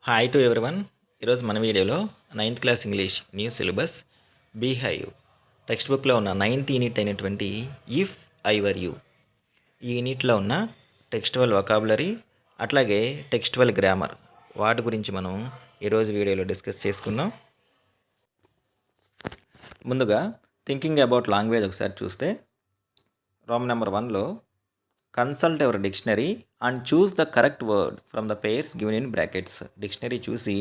Hi to everyone. ఈరోజు మన వీడియోలో 9th class English new syllabus beehive text బుక్లో ఉన్న 9th యూనిట్ అయినటువంటి ఇఫ్ ఐ వర్ యూ ఈ యూనిట్లో ఉన్న టెక్స్టువల్ వొకాబులరీ అట్లాగే టెక్స్టువల్ గ్రామర్ వాటి గురించి మనం ఈరోజు వీడియోలో డిస్కస్ చేసుకుందాం. ముందుగా థింకింగ్ అబౌట్ లాంగ్వేజ్ ఒకసారి చూస్తే రోమ్ నెంబర్ 1లో consult your dictionary and choose the correct word from the pairs given in brackets. Dictionary చూసి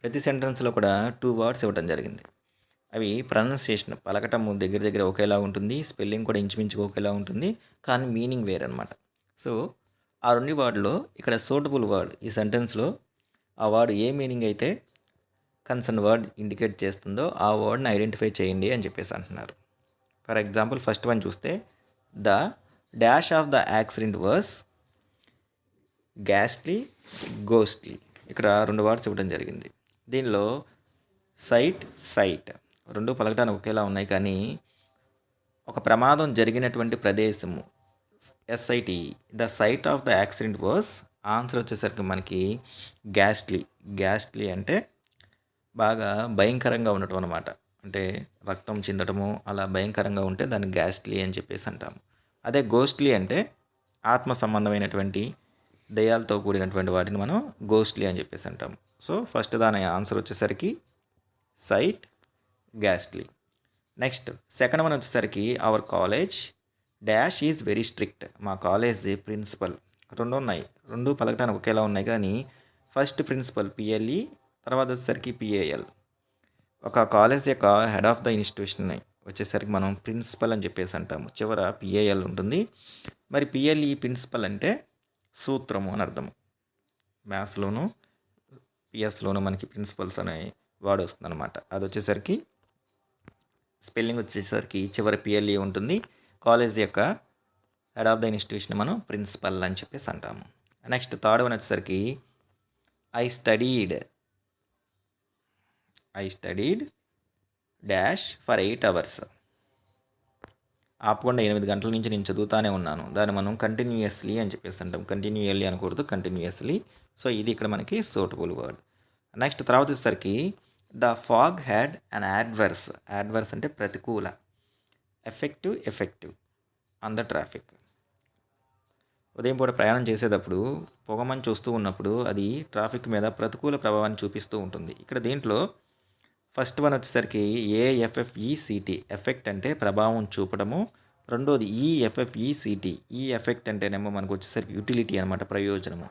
ప్రతి సెంటెన్స్లో కూడా 2 వర్డ్స్ ఇవ్వడం జరిగింది. అవి ప్రొనౌన్సియేషన్ పలకటం దగ్గర దగ్గర ఒకేలా ఉంటుంది, స్పెల్లింగ్ కూడా ఇంచుమించుగా ఒకేలా ఉంటుంది, కానీ మీనింగ్ వేరనమాట. సో ఆ 2 వర్డ్లో ఇక్కడ సూటబుల్ వర్డ్ ఈ సెంటెన్స్లో ఆ వర్డ్ ఏ మీనింగ్ అయితే కన్సర్న్ వర్డ్ ఇండికేట్ చేస్తుందో ఆ వర్డ్ని ఐడెంటిఫై చేయండి అని చెప్పేసి అంటున్నారు. ఫర్ ఎగ్జాంపుల్ ఫస్ట్ వన్ చూస్తే the dash of the accident vs ghastly ghostly. ఇక్కడ 2 వర్డ్స్ ఇవ్వడం జరిగింది. దీనిలో సైట్ సైట్ 2 పలకటానికి ఒకేలా ఉన్నాయి, కానీ ఒక ప్రమాదం జరిగినటువంటి ప్రదేశము SIT the site of the accident వర్స్ ఆన్సర్ వచ్చేసరికి మనకి గ్యాస్ట్లీ. గ్యాస్ట్లీ అంటే బాగా భయంకరంగా ఉండటం అనమాట. అంటే రక్తం చిందటము అలా భయంకరంగా ఉంటే దాన్ని గ్యాస్ట్లీ అని చెప్పేసి అంటాము. అదే గోస్ట్లీ అంటే ఆత్మ సంబంధమైనటువంటి దయ్యాలతో కూడినటువంటి వాటిని మనం గోస్ట్లీ అని చెప్పేసి అంటాము. సో ఫస్ట్ దాని ఆన్సర్ వచ్చేసరికి site ghastly. Next second one వచ్చేసరికి hour college dash is very strict. మా కాలేజ్ ప్రిన్సిపల్ 2 ఉన్నాయి, 2 పలకటానికి ఒకేలా ఉన్నాయి, కానీ ఫస్ట్ ప్రిన్సిపల్ పిఎల్ఈ, తర్వాత వచ్చేసరికి పిఏఎల్. ఒక కాలేజ్ యొక్క హెడ్ ఆఫ్ ద ఇన్స్టిట్యూషన్ వచ్చేసరికి మనం ప్రిన్సిపల్ అని చెప్పేసి అంటాము, చివర పిఏఎల్ ఉంటుంది. మరి పిఎల్ఈ ప్రిన్సిపల్ అంటే సూత్రము అని అర్థము. మ్యాథ్స్లోను పిఎస్లోను మనకి ప్రిన్సిపల్స్ అనే వర్డ్ వస్తుంది అనమాట. అది వచ్చేసరికి స్పెల్లింగ్ వచ్చేసరికి చివరి పిఎల్ఈ ఉంటుంది. కాలేజ్ యొక్క హెడ్ ఆఫ్ ద ఇన్స్టిట్యూషన్ మనం ప్రిన్సిపల్ అని చెప్పేసి అంటాము. నెక్స్ట్ థర్డ్ వన్ వచ్చేసరికి I studied dash for 8 hours. ఆపకుండా 8 గంటల నుంచి నేను చదువుతానే ఉన్నాను. దాన్ని మనం కంటిన్యూయస్లీ అని చెప్పేసి అంటాం. కంటిన్యూయల్లీ అనకూడదు, కంటిన్యూయస్లీ. సో ఇది ఇక్కడ మనకి సూటబుల్ వర్డ్. నెక్స్ట్ తర్వాత వచ్చేసరికి the fog had an adverse. Adverse అంటే ప్రతికూల, ఎఫెక్టివ్ ఆన్ ద ట్రాఫిక్. ఉదయం పూట ప్రయాణం చేసేటప్పుడు పొగమంచు వస్తూ ఉన్నప్పుడు అది ట్రాఫిక్ మీద ప్రతికూల ప్రభావాన్ని చూపిస్తూ ఉంటుంది. ఇక్కడ దీంట్లో ఫస్ట్ వన్ వచ్చేసరికి ఏఎఫ్ఎఫ్ఈసిటీ ఎఫెక్ట్ అంటే ప్రభావం చూపడము. రెండోది ఈఎఫ్ఎఫ్ఈసిటీ ఈ ఎఫెక్ట్ అంటేనేమో మనకు వచ్చేసరికి యూటిలిటీ అనమాట, ప్రయోజనము.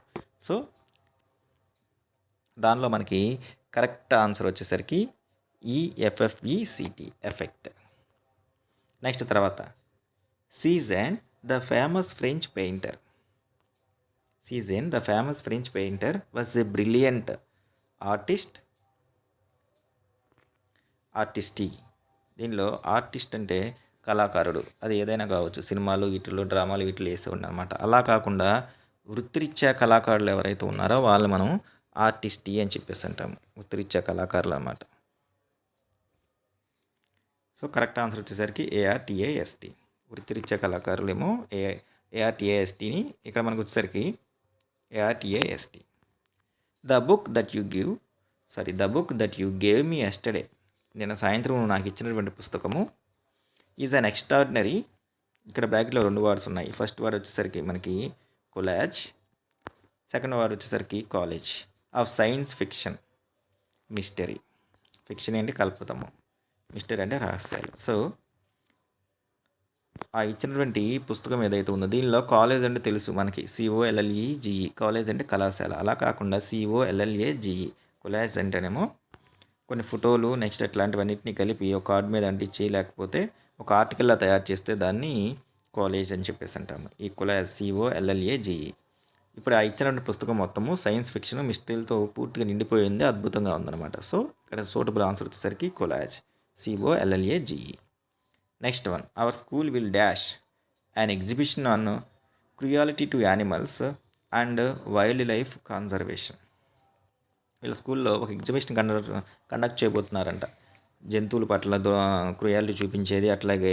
సో దానిలో మనకి కరెక్ట్ ఆన్సర్ వచ్చేసరికి ఈఎఫ్ఎఫ్ఈసిటీ ఎఫెక్ట్. నెక్స్ట్ తర్వాత సీజన్ the famous French painter was a brilliant artiste. దీనిలో ఆర్టిస్ట్ అంటే కళాకారుడు, అది ఏదైనా కావచ్చు, సినిమాలు వీటిల్లో డ్రామాలు వీటిలో వేసి ఉన్నమాట. అలా కాకుండా వృత్తిరీత్యా కళాకారులు ఎవరైతే ఉన్నారో వాళ్ళు మనం ఆర్టిస్టీ అని చెప్పేసి అంటాము, వృత్తిరీత్యా కళాకారులు అన్నమాట. సో కరెక్ట్ ఆన్సర్ వచ్చేసరికి ఏఆర్టీఏఎస్టీ. వృత్తిరీత్యా కళాకారులు ఏమో ఏఆర్టీఏఎస్టీని, ఇక్కడ మనకు వచ్చేసరికి A R T A S T. The book that you gave me yesterday. నిన్న సాయంత్రం నాకు ఇచ్చినటువంటి పుస్తకము ఈజ్ అన్ ఎక్స్ట్రాడినరీ. ఇక్కడ బ్రాకెట్లో 2 వర్డ్స్ ఉన్నాయి. ఫస్ట్ వర్డ్ వచ్చేసరికి మనకి కొలాజ్, సెకండ్ వర్డ్ వచ్చేసరికి college of science fiction mystery. Fiction అంటే కల్పితము, మిస్టరీ అంటే రహస్యాలు. సో ఆ ఇచ్చినటువంటి పుస్తకం ఏదైతే ఉందో దీనిలో కాలేజ్ అంటే తెలుసు మనకి, COLLEGE, కాలేజ్ అంటే కళాశాల. అలా కాకుండా COLLAGE కొలాజ్ అంటేనేమో కొన్ని ఫోటోలు నెక్స్ట్ అట్లాంటివన్నిటిని కలిపి ఒక కార్డు మీద అంటించి లేకపోతే ఒక ఆర్టికల్లా తయారు చేస్తే దాన్ని కాలేజ్ అని చెప్పేసి అంటాము. ఈ కొలాజ్ COLLAGE. ఇప్పుడు ఆ ఇచ్చినటువంటి పుస్తకం మొత్తము సైన్స్ ఫిక్షన్ మిస్టరీలతో పూర్తిగా నిండిపోయింది, అద్భుతంగా ఉందన్నమాట. సో ఇక్కడ సూటబుల్ ఆన్సర్ వచ్చేసరికి collage COLLAGE. Next one our school will dash an exhibition on cruelty to animals and wild life conservation. వీళ్ళ స్కూల్లో ఒక ఎగ్జిబిషన్ కండక్ట్ చేయబోతున్నారంట. జంతువుల పట్ల క్రుయాలిటీ చూపించేది, అట్లాగే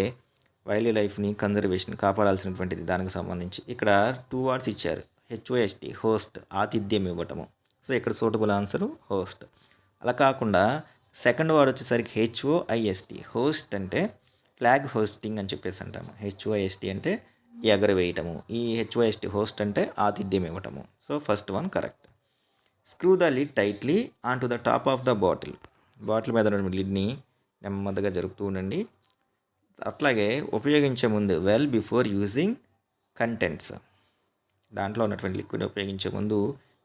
వైల్డ్ లైఫ్ని కన్జర్వేషన్ కాపాడాల్సినటువంటిది దానికి సంబంధించి. ఇక్కడ 2 వర్డ్స్ ఇచ్చారు, HOST హోస్ట్, ఆతిథ్యం ఇవ్వటము. సో ఇక్కడ సూటబుల్ ఆన్సర్ హోస్ట్. అలా కాకుండా సెకండ్ వర్డ్ వచ్చేసరికి హెచ్ఓఐఎస్టీ. హోస్ట్ అంటే ఫ్లాగ్ హోస్టింగ్ అని చెప్పేసి అంటాము. హెచ్ఓఐఎస్టీ అంటే ఎగరవేయటము. ఈ హెచ్ఓఐఎస్టీ హోస్ట్ అంటే ఆతిథ్యం ఇవ్వటము. So first one correct. Screw the lid tightly on to the top of the bottle. Bottle మీద ఉన్నటువంటి లిడ్ని నెమ్మదిగా జరుపుతూ ఉండండి. అట్లాగే ఉపయోగించే ముందు వెల్ బిఫోర్ యూజింగ్ కంటెంట్స్, దాంట్లో ఉన్నటువంటి లిక్విడ్ ఉపయోగించే ముందు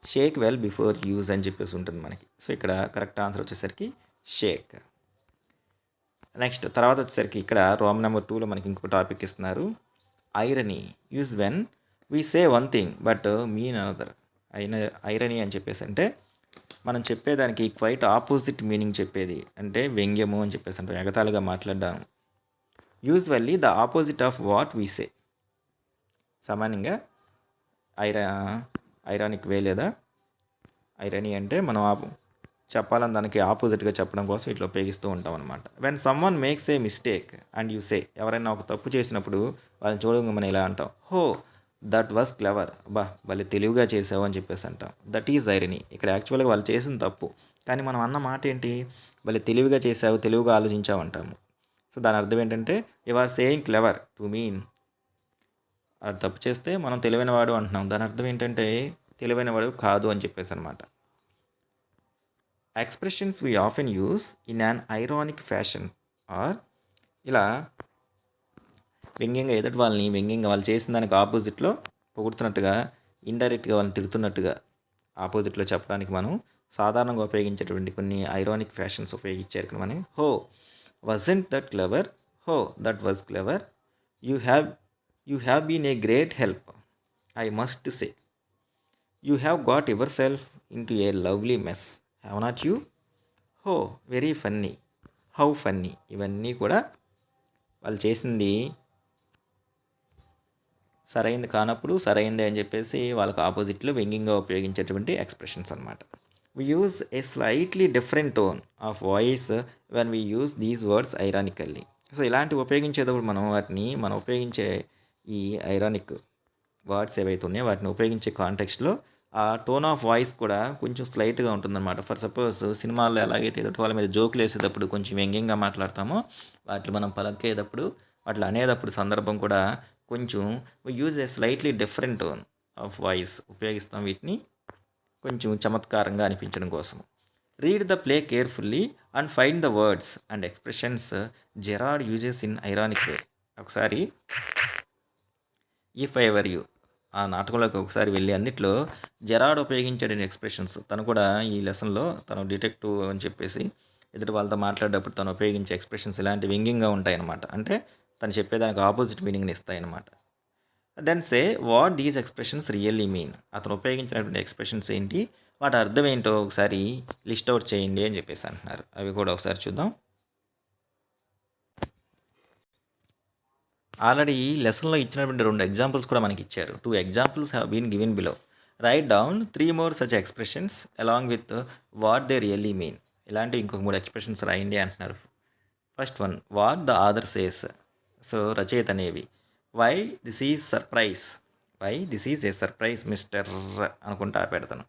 షేక్ వెల్ బిఫోర్ యూజ్ అని చెప్పేసి ఉంటుంది మనకి. సో ఇక్కడ కరెక్ట్ ఆన్సర్ వచ్చేసరికి షేక్. నెక్స్ట్ తర్వాత వచ్చేసరికి ఇక్కడ రోమ్ నెంబర్ 2లో మనకి ఇంకొక టాపిక్ ఇస్తున్నారు. Irony use when we say one thing but mean another. Irony అని చెప్పేసి అంటే మనం చెప్పేదానికి క్వైట్ ఆపోజిట్ మీనింగ్ చెప్పేది, అంటే వ్యంగ్యము అని చెప్పేసి అంటే ఎగతాళిగా మాట్లాడడం. Usually the opposite of what we say. సామాన్యంగా ఐరానిక్ వే లేదా ఐరనీ అంటే మనం చెప్పాలని దానికి ఆపోజిట్గా చెప్పడం కోసం ఇట్లా ఉపయోగిస్తూ ఉంటాం అనమాట. When someone makes a mistake and you say, ఎవరైనా ఒక తప్పు చేసినప్పుడు వాళ్ళని చూడగా మనం ఇలా అంటాం, హో దట్ వాస్ క్లెవర్, బా వాళ్ళు తెలివిగా చేసావు అని చెప్పేసి అంటాం. That is irony. ఇక్కడ యాక్చువల్గా వాళ్ళు చేసిన తప్పు, కానీ మనం అన్న మాట ఏంటి, వాళ్ళు తెలివిగా చేసావు, తెలివిగా ఆలోచించావు అంటాము. సో దాని అర్థం ఏంటంటే you are saying clever to mean. అది తప్పు చేస్తే మనం తెలివైన వాడు అంటున్నాం, దాని అర్థం ఏంటంటే తెలివైన వాడు కాదు అని చెప్పేసి అనమాట. Expressions we often use in an ironic fashion are, ఇలా వ్యంగ్యంగా ఎదుటి వాళ్ళని వ్యంగ్యంగా వాళ్ళు చేసిన దానికి ఆపోజిట్లో పొగుడుతున్నట్టుగా, ఇండైరెక్ట్గా వాళ్ళని తిడుతున్నట్టుగా ఆపోజిట్లో చెప్పడానికి మనం సాధారణంగా ఉపయోగించేటువంటి కొన్ని ఐరానిక్ ఫ్యాషన్స్ ఉపయోగించారు ఇక్కడ మనం. హో wasn't that clever, oh that was clever, you have been a great help, I must say, you have got yourself into a lovely mess, have not you, oh very funny, how funny. ఇవన్నీ కూడా వాళ్ళు చేసింది సరైంది కానప్పుడు సరైందే అని చెప్పేసి వాళ్ళకి ఆపోజిట్లో వ్యంగ్యంగా ఉపయోగించేటువంటి ఎక్స్ప్రెషన్స్ అనమాట. We use a slightly different tone of voice when we use these words ironically. So ఇలాంటివి ఉపయోగించేటప్పుడు మనం ఉపయోగించే ఈ ఐరానిక్ వర్డ్స్ ఏవైతే ఉన్నాయో వాటిని ఉపయోగించే కాంటెక్స్ట్లో ఆ టోన్ ఆఫ్ వాయిస్ కూడా కొంచెం స్లైట్గా ఉంటుందన్నమాట. ఫర్ సపోజ్ సినిమాల్లో ఎలాగైతే ఎదుటి వాళ్ళ మీద జోకులు వేసేటప్పుడు కొంచెం వ్యంగ్యంగా మాట్లాడతామో, వాటిని మనం పలకేటప్పుడు వాటిని అనేటప్పుడు సందర్భం కూడా కొంచెం use a slightly different tone of voice ఉపయోగిస్తాం, వీటిని కొంచెం చమత్కారంగా అనిపించడం కోసం. Read the play carefully and find the words and expressions Gerard uses in ironic way. ఒకసారి ఇఫ్ ఐ వర్ యూ ఆ నాటకంలోకి ఒకసారి వెళ్ళి అన్నిట్లో జెరార్డ్ ఉపయోగించాడు ఎక్స్ప్రెషన్స్. తను కూడా ఈ లెసన్లో తను డిటెక్టివ్ అని చెప్పేసి ఎదుటి వాళ్ళతో మాట్లాడేటప్పుడు తను ఉపయోగించే ఎక్స్ప్రెషన్స్ ఇలాంటి వ్యంగ్యంగా ఉంటాయన్నమాట. అంటే తను చెప్పేదానికి ఆపోజిట్ మీనింగ్ని ఇస్తాయన్నమాట. Then say what these expressions really mean. అతను ఉపయోగించినటువంటి ఎక్స్ప్రెషన్స్ ఏంటి, వాటి అర్థం ఏంటో ఒకసారి లిస్ట్ అవుట్ చేయండి అని చెప్పేసి అంటున్నారు. అవి కూడా ఒకసారి చూద్దాం. ఆల్రెడీ ఈ లెసన్లో ఇచ్చినటువంటి 2 ఎగ్జాంపుల్స్ కూడా మనకి ఇచ్చారు. 2 examples have been given below. Write down 3 more such expressions along with what they really mean. ఇలాంటి ఇంకొక 3 ఎక్స్ప్రెషన్స్ రాయండి అంటున్నారు. First one, what the author says. So రచయిత అనేవి. Why this is a surprise mister అనుకుంటా పెడతాను.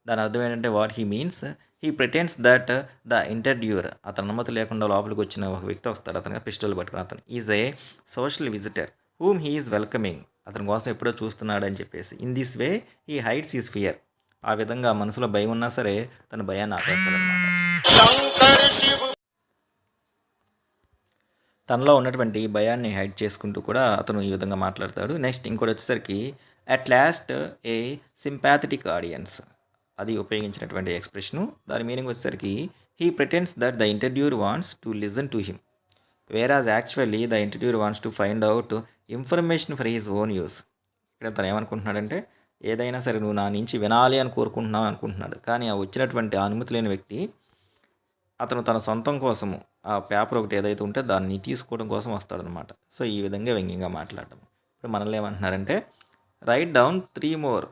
దాని అర్థం ఏంటంటే what he means, he pretends that the interviewer, అతను అనుమతి లేకుండా లోపలికి వచ్చిన ఒక వ్యక్తి వస్తాడు, అతను పిస్టల్ పట్టుకుని, అతను is a social visitor whom he is welcoming, అతని కోసం ఎప్పుడో చూస్తున్నాడు అని చెప్పేసి. In this way he hides he's fear, ఆ విధంగా మనసులో భయం ఉన్నా సరే తన భయాన్ని ఆపేస్తాడనమాట. తనలో ఉన్నటువంటి భయాన్ని హైడ్ చేసుకుంటూ కూడా అతను ఈ విధంగా మాట్లాడతాడు. నెక్స్ట్ ఇంకోటి వచ్చేసరికి at last a sympathetic audience, అది ఉపయోగించినటువంటి ఎక్స్ప్రెషను. దాని మీనింగ్ వచ్చేసరికి he pretends that the interviewer wants to listen to him whereas actually the interviewer wants to find out information for his own use. ఇక్కడ తను ఏమనుకుంటున్నాడంటే ఏదైనా సరే నువ్వు నా నుంచి వినాలి అని కోరుకుంటున్నావు అనుకుంటున్నాడు, కానీ ఆ వచ్చినటువంటి అనుమతి లేని వ్యక్తి అతను తన సొంతం కోసము ఆ పేపర్ ఒకటి ఏదైతే ఉంటే దాన్ని తీసుకోవడం కోసం వస్తాడనమాట. సో ఈ విధంగా వ్యంగ్యంగా మాట్లాడటం. ఇప్పుడు మనల్ని ఏమంటున్నారంటే right down 3 more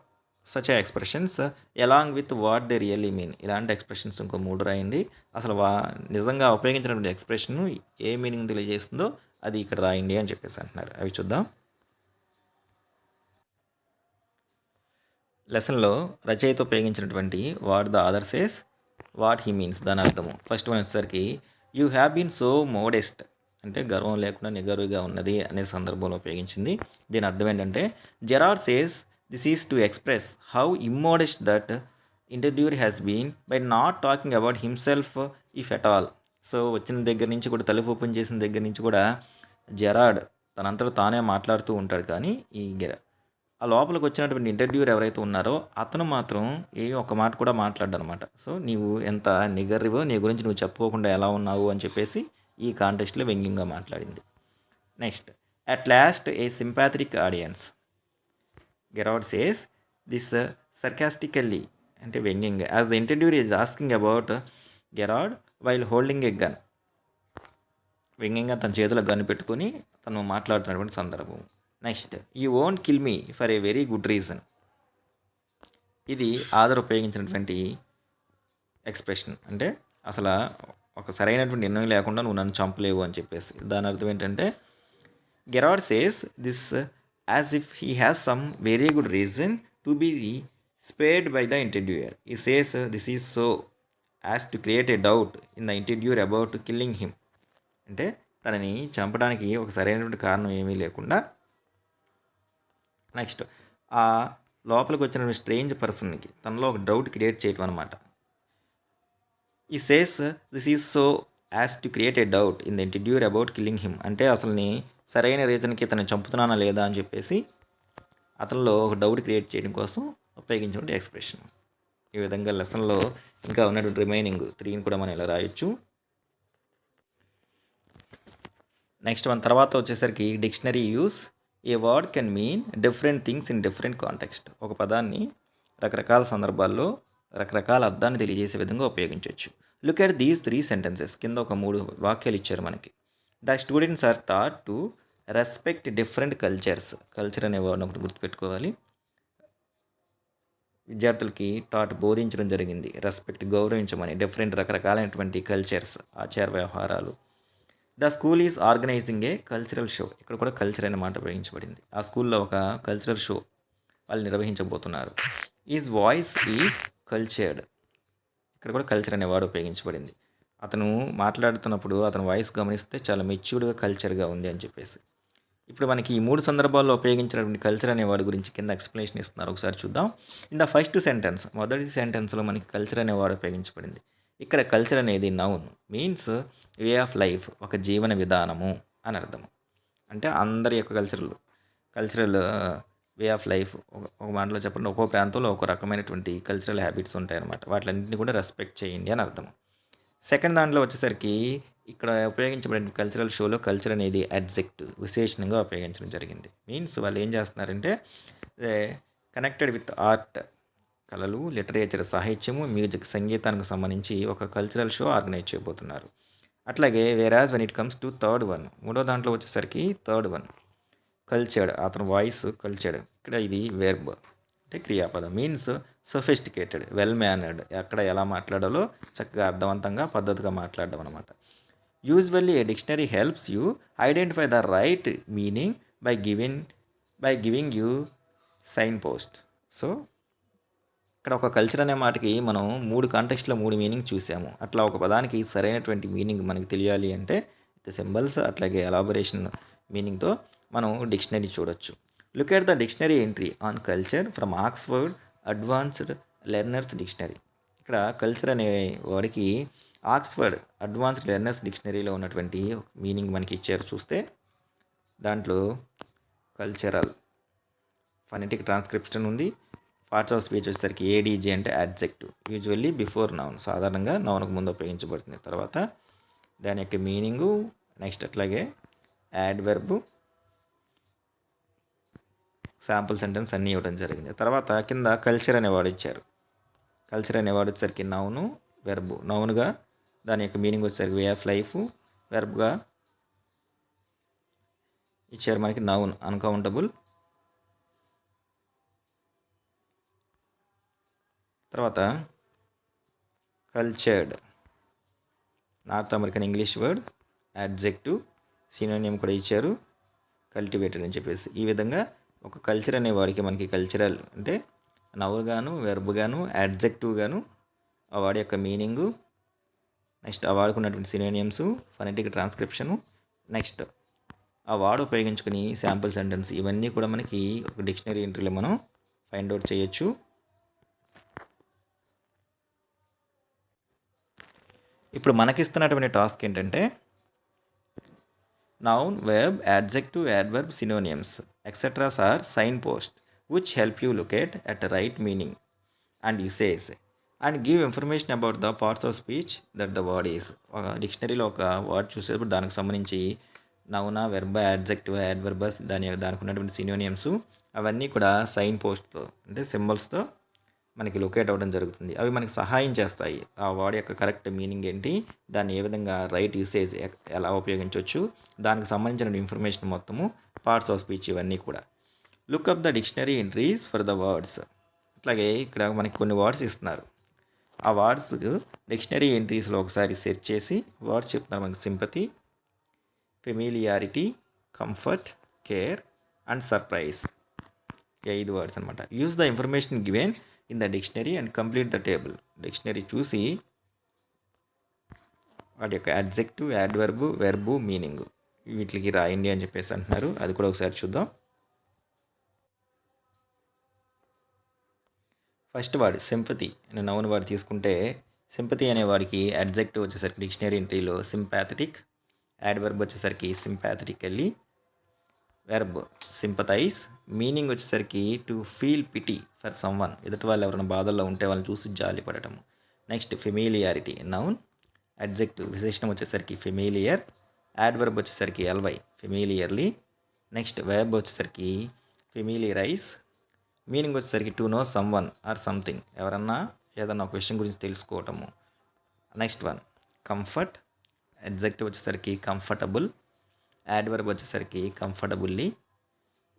such expressions along with what they really mean. ఇలాంటి ఎక్స్ప్రెషన్స్ ఇంకో 3 రాయండి. అసలు నిజంగా ఉపయోగించినటువంటి ఎక్స్ప్రెషన్ ఏ మీనింగ్ తెలియజేస్తుందో అది ఇక్కడ రాయండి అని చెప్పేసి అంటున్నారు. అవి చూద్దాం. లెసన్లో రచయిత ఉపయోగించినటువంటి what the other says what he means దాని అర్థము. ఫస్ట్ వన్ వచ్చేసరికి you have been so modest అంటే గర్వం లేకుండా నిగరుగా ఉన్నది అనే సందర్భంలో ఉపయోగించింది. దీని అర్థం ఏంటంటే Gerard says this is to express how immodest that interviewer has been by not talking about himself if at all. So వచ్చిన దగ్గర నుంచి కూడా తలుపు ఓపెన్ చేసిన దగ్గర నుంచి కూడా జెరార్డ్ తనంతట తానే మాట్లాడుతూ ఉంటాడు, కానీ ఆ లోపలికి వచ్చినటువంటి ఇంటర్వ్యూర్ ఎవరైతే ఉన్నారో అతను మాత్రం ఒక్క మాట కూడా మాట్లాడనమాట. సో నీవు ఎంత నిగర్రివో నీ గురించి నువ్వు చెప్పుకోకుండా ఎలా ఉన్నావు అని చెప్పేసి ఈ కాంటెస్ట్లో వ్యంగ్యంగా మాట్లాడింది. Next, at last a sympathetic audience. Gerard says this sarcastically అంటే వ్యంగ్యంగా as the interviewer is asking about Gerard while holding a gun. వ్యంగ్యంగా తన చేతిలో గన్ను పెట్టుకొని తను మాట్లాడుతున్నటువంటి సందర్భం. Next, you won't kill me for a very good reason. ఇది ఆదర్ ఉపయోగించినటువంటి ఎక్స్ప్రెషన్. అంటే అసలు ఒక సరైనటువంటి నిర్ణయం లేకుండా నువ్వు నన్ను చంపలేవు అని చెప్పేసి. దాని అర్థం ఏంటంటే Gerard says this as if he has some very good reason to be spared by the interviewer. He says this is so as to create a doubt in the interviewer about killing him. అంటే తనని చంపడానికి ఒక సరైనటువంటి కారణం ఏమీ లేకుండా next ఆ లోపలికి వచ్చిన స్ట్రేంజ్ పర్సన్కి తనలో ఒక డౌట్ క్రియేట్ చేయటం అనమాట. ఈ says this is so as to create a doubt in the interviewer about killing him. అంటే అసలుని సరైన రీజన్కి తను చంపుతున్నానా లేదా అని చెప్పేసి అతనిలో ఒక డౌట్ క్రియేట్ చేయడం కోసం ఉపయోగించిన ఎక్స్ప్రెషన్. ఈ విధంగా లెసన్లో ఇంకా ఉన్నటువంటి రిమైనింగ్ 3ని కూడా మనం ఇలా రాయొచ్చు. నెక్స్ట్ వన్ తర్వాత వచ్చేసరికి dictionary use. A word can mean different things in different context. ఒక పదాన్ని రకరకాల సందర్భాల్లో రకరకాల అర్థాన్ని తెలియజేసే విధంగా ఉపయోగించవచ్చు. Look at these 3 sentences. కింద ఒక 3 వాక్యాలు ఇచ్చారు మనకి. The students are taught to respect different cultures. Culture అనే వర్డ్ ఒకటి గుర్తుపెట్టుకోవాలి. విద్యార్థులకి బోధించడం జరిగింది. రెస్పెక్ట్ గౌరవించమని, డిఫరెంట్ రకరకాలైనటువంటి కల్చర్స్ ఆచార వ్యవహారాలు. The school is organising a cultural show. ఇక్కడ కూడా కల్చర్ అనే మాట ఉపయోగించబడింది. ఆ స్కూల్లో ఒక కల్చరల్ షో వాళ్ళు నిర్వహించబోతున్నారు. His voice is cultured. ఇక్కడ కూడా కల్చర్ అనే వర్డ్ ఉపయోగించబడింది. అతను మాట్లాడుతున్నప్పుడు అతని వాయిస్ గమనిస్తే చాలా మెచ్యూర్డ్గా కల్చర్గా ఉంది అని చెప్పేసి. ఇప్పుడు మనకి ఈ 3 సందర్భాల్లో ఉపయోగించినటువంటి కల్చర్ అనే వర్డ్ గురించి కింద ఎక్స్ప్లెనేషన్ ఇస్తున్నారు, ఒకసారి చూద్దాం. ఇన్ ద ఫస్ట్ సెంటెన్స్, మొదటి సెంటెన్స్లో మనకి కల్చర్ అనే వర్డ్ ఉపయోగించబడింది. ఇక్కడ కల్చర్ అనేది noun, means way of life, ఒక జీవన విధానము అని అర్థం. అంటే అందరి యొక్క కల్చరల్ వే ఆఫ్ లైఫ్. ఒక మాటలో చెప్పండి, ఒక్కో ప్రాంతంలో ఒక రకమైనటువంటి కల్చరల్ హ్యాబిట్స్ ఉంటాయన్నమాట. వాటిలన్నింటినీ కూడా రెస్పెక్ట్ చేయండి అని అర్థం. సెకండ్ దాంట్లో వచ్చేసరికి ఇక్కడ ఉపయోగించబడిన కల్చరల్ షోలో కల్చర్ అనేది అడ్జెక్టివ్, విశేషణంగా ఉపయోగించడం జరిగింది. మీన్స్ వాళ్ళు ఏం చేస్తున్నారంటే కనెక్టెడ్ విత్ ఆర్ట్, కళలు, లిటరేచర్, సాహిత్యము, మ్యూజిక్, సంగీతానికి సంబంధించి ఒక కల్చరల్ షో ఆర్గనైజ్ చేయబోతున్నారు. అట్లాగే whereas when it comes to third one, మూడో దాంట్లో వచ్చేసరికి థర్డ్ వన్ కల్చర్డ్, అతని వాయిస్ కల్చర్డ్. ఇక్కడ ఇది వెర్బ్ అంటే క్రియాపదం. మీన్స్ సొఫిస్టికేటెడ్, వెల్ మేనర్డ్, ఎక్కడ ఎలా మాట్లాడాలో చక్కగా అర్థవంతంగా పద్ధతిగా మాట్లాడడం అనమాట. Usually a dictionary helps you identify the right meaning by giving you signpost. So ఇక్కడ ఒక కల్చర్ అనే మాటకి మనం 3 కాంటెక్స్ట్లో 3 మీనింగ్ చూసాము. అట్లా ఒక పదానికి సరైనటువంటి మీనింగ్ మనకు తెలియాలి అంటే సింబల్స్ అట్లాగే ఎలాబొరేషన్ మీనింగ్తో మనం డిక్షనరీ చూడొచ్చు. Look at the dictionary entry on culture from Oxford advanced learners dictionary. ఇక్కడ కల్చర్ అనే వాడికి ఆక్స్ఫర్డ్ అడ్వాన్స్డ్ లెర్నర్స్ డిక్షనరీలో ఉన్నటువంటి మీనింగ్ మనకి ఇచ్చారు. చూస్తే దాంట్లో కల్చరల్ ఫనెటిక్ ట్రాన్స్క్రిప్షన్ ఉంది. పార్ట్స్ ఆఫ్ స్పీచ్ వచ్చేసరికి ఏడీజే అంటే అడ్జెక్టివ్, యూజువల్లీ బిఫోర్ నౌన్, సాధారణంగా నౌన్కు ముందు ఉపయోగించబడుతుంది. తర్వాత దాని యొక్క మీనింగు, నెక్స్ట్ అట్లాగే యాడ్వర్బ్, శాంపుల్ సెంటెన్స్ అన్నీ ఇవ్వడం జరిగింది. తర్వాత కింద కల్చర్ అనేవాడు ఇచ్చారు. కల్చర్ అనేవాడు వచ్చేసరికి నౌను, వెర్బ్. నౌన్గా దాని యొక్క మీనింగ్ వచ్చేసరికి వే ఆఫ్ లైఫ్, వెర్బ్గా ఇచ్చారు మనకి నౌన్ అన్కౌంటబుల్. తర్వాత cultured north American English word, adjective, synonym కూడా ఇచ్చారు, కల్టివేటెడ్ అని చెప్పేసి. ఈ విధంగా ఒక కల్చర్ అనే వాడికి మనకి కల్చరల్ అంటే నౌన్ గాను, వెర్బ్ గాను, యాడ్జెక్టివ్ గాను, ఆ వర్డ్ యొక్క మీనింగు, నెక్స్ట్ ఆ వాడుకున్నటువంటి సినోనియమ్స్, ఫనెటిక్ ట్రాన్స్క్రిప్షను, నెక్స్ట్ ఆ వర్డ్ ఉపయోగించుకుని శాంపుల్ సెంటెన్స్, ఇవన్నీ కూడా మనకి ఒక డిక్షనరీ ఎంట్రీలో మనం ఫైండ్ అవుట్ చేయొచ్చు. ఇప్పుడు మనకిస్తున్నటువంటి టాస్క్ ఏంటంటే noun, verb, adjective, adverb, synonyms etceteras are signpost which help you locate at the right meaning and uses and give information about the parts of speech that the word is. ఒక డిక్షనరీలో ఒక word చూసేటప్పుడు దానికి సంబంధించి నౌనా, వెర్బ, adjective, యాడ్వర్బస్, దానికి ఉన్నటువంటి synonyms అవన్నీ కూడా sign పోస్ట్తో అంటే సింబల్స్తో మనకి లొకేట్ అవ్వడం జరుగుతుంది. అవి మనకి సహాయం చేస్తాయి ఆ వర్డ్ యొక్క కరెక్ట్ మీనింగ్ ఏంటి, దాన్ని ఏ విధంగా రైట్ యూసేజ్ ఎలా ఉపయోగించవచ్చు, దానికి సంబంధించిన ఇన్ఫర్మేషన్ మొత్తము, పార్ట్స్ ఆఫ్ స్పీచ్ ఇవన్నీ కూడా. Look up the dictionary entries for the words. అట్లాగే ఇక్కడ మనకి కొన్ని వర్డ్స్ ఇస్తున్నారు. ఆ వర్డ్స్ డిక్షనరీ ఎంట్రీస్లో ఒకసారి సెర్చ్ చేసి వర్డ్స్ చెప్తున్నారు మనకి. Sympathy, familiarity, comfort, care and surprise. 5 words అనమాట. Use the information given in the dictionary and complete the table. Dictionary చూసి వాటి యొక్క యాడ్జెక్టివ్, యాడ్వర్బు, వెర్బు, మీనింగ్ వీటికి రాయండి అని చెప్పేసి అంటున్నారు. అది కూడా ఒకసారి చూద్దాం. ఫస్ట్ వర్డ్ సింపతి అనే నౌన్ వర్డ్ తీసుకుంటే సింపతి అనే వాడికి అడ్జెక్టివ్ వచ్చేసరికి డిక్షనరీ ఎంట్రీలో సింపాథటిక్, యాడ్వర్బ్ వచ్చేసరికి సింపాథటికల్లీ, వెర్బ్ సింపథైజ్, మీనింగ్ వచ్చేసరికి to feel pity for someone, ఎదుటి వాళ్ళు ఎవరైనా బాధల్లో ఉంటే వాళ్ళని చూసి జాలి పడటం. నెక్స్ట్ ఫెమిలియారిటీ నౌన్, అడ్జెక్టివ్ విశేషణం వచ్చేసరికి ఫెమిలియర్, యాడ్వర్బ్ వచ్చేసరికి ఎల్వై ఫెమిలియర్లీ, నెక్స్ట్ వెర్బ్ వచ్చేసరికి ఫెమిలియరైజ్, మీనింగ్ వచ్చేసరికి to know someone or something, ఎవరన్నా ఏదన్నా ఒక విషయం గురించి తెలుసుకోవటము. నెక్స్ట్ వన్ కంఫర్ట్, అడ్జెక్టివ్ వచ్చేసరికి కంఫర్టబుల్, యాడ్వర్బ్ వచ్చేసరికి comfortably,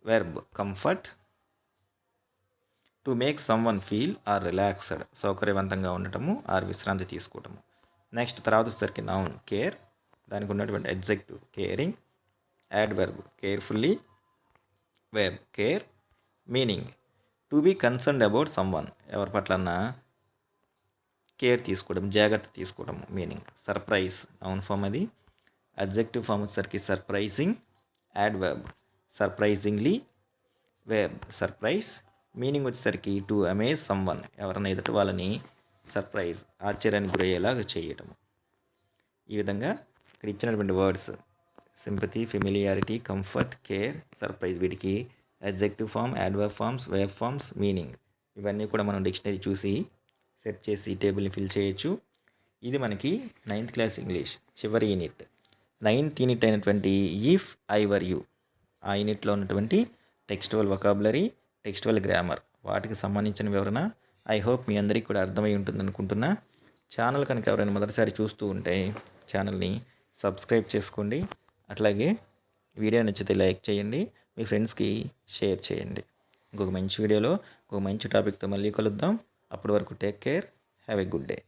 verb comfort, to make someone feel or relaxed, సౌకర్యవంతంగా ఉండటము ఆర్ విశ్రాంతి తీసుకోవటము. నెక్స్ట్ తర్వాత వచ్చేసరికి నౌన్ కేర్, దానికి ఉన్నటువంటి adjective caring, adverb carefully, verb care, meaning to be concerned about someone, ఎవరి పట్లన్నా కేర్ తీసుకోవడం, జాగ్రత్త తీసుకోవడం, మీనింగ్. సర్ప్రైజ్ నౌన్ ఫామ్ అది, అడ్జెక్టివ్ ఫామ్ వచ్చేసరికి surprising, adverb surprisingly, verb surprise, meaning వచ్చేసరికి టు అమేజ్ సమ్ వన్, ఎవరైనా ఎదుటి వాళ్ళని సర్ప్రైజ్ ఆశ్చర్యానికి గురయ్యేలాగా చేయటము. ఈ విధంగా ఇక్కడ ఇచ్చినటువంటి words sympathy, familiarity, comfort, care, surprise వీటికి adjective form, adverb forms, verb forms, meaning ఇవన్నీ కూడా మనం డిక్షనరీ చూసి సెర్చ్ చేసి టేబుల్ని ఫిల్ చేయొచ్చు. ఇది మనకి 9th క్లాస్ ఇంగ్లీష్ చివరి యూనిట్, 9th యూనిట్ అయినటువంటి ఇఫ్ ఐ వర్ యూ, ఆ యూనిట్లో ఉన్నటువంటి టెక్స్టువల్ వొకాబులరీ, టెక్స్టువల్ గ్రామర్ వాటికి సంబంధించిన వివరణ. ఐ హోప్ మీ అందరికీ కూడా అర్థమై ఉంటుంది అనుకుంటున్నా. ఛానల్ కనుక ఎవరైనా మొదటిసారి చూస్తూ ఉంటే ఛానల్ని సబ్స్క్రైబ్ చేసుకోండి. అట్లాగే వీడియో నచ్చితే లైక్ చేయండి, మీ ఫ్రెండ్స్కి షేర్ చేయండి. ఇంకొక మంచి వీడియోలో ఇంకొక మంచి టాపిక్తో మళ్ళీ కలుద్దాం. అప్పటి వరకు take care, have a good day.